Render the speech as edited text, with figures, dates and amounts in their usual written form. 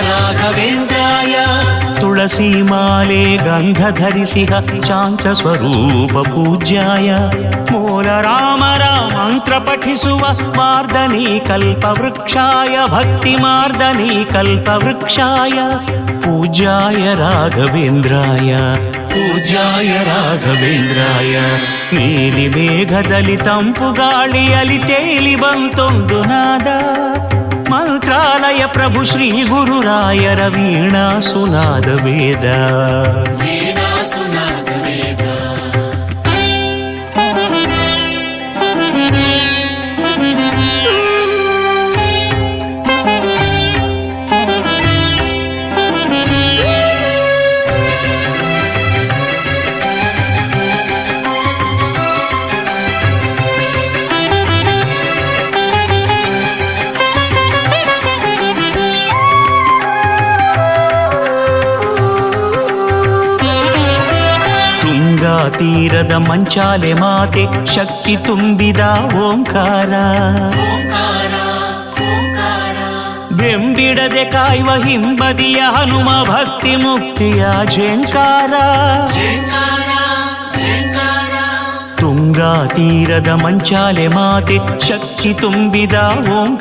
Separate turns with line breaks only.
ರಾಘವೇಂದ್ರಾಯ ತುಳಸಿ ಮಾಲೆ ಗಂಧ ಧರಿಸಿಹ ಶಾಂತ ಸ್ವರೂಪ ಪೂಜ್ಯಾಯ ಮೂಲ ರಾಮರ ಮಂತ್ರ ಪಠಿಸುವ ಮಾರ್ದನಿ ಕಲ್ಪ ವೃಕ್ಷಾಯ ಭಕ್ತಿ ಮಾರ್ದನಿ ಕಲ್ಪ ವೃಕ್ಷಾಯ ಪೂಜ್ಯಾಯ ರಾಘವೇಂದ್ರಾಯ ಪೂಜ್ಯಾಯ ರಾಘವೇಂದ್ರಾಯ ನೀಲಿ ಮೇಘದಲ್ಲಿ ತಂಪು ಗಾಳಿಯಲ್ಲಿ ತೇಲಿ ಬಂತೊಂದು ನಾದ ಮಂತ್ರಾಲಯ ಪ್ರಭು ಶ್ರೀ ಗುರುರಾಯರ ವೀಣಾ ಸುನಾದ ವೇದ ತೀರದ ಮಂಚಾಲೆ ಮಾತೆ ಶಕ್ತಿ ತುಂಬಿದ ಓಂಕಾರ ಬೆಂಬಿಡದೆ ಕಾಯುವ ಹಿಂಬದಿಯ ಹನುಮ ಭಕ್ತಿ ಮುಕ್ತಿಯ ಝೇಂಕಾರ ತುಂಗಾ ತೀರದ ಮಂಚಾಲೆ ಮಾತೆ ಶಕ್ತಿ ತುಂಬಿದ ಓಂಕಾರ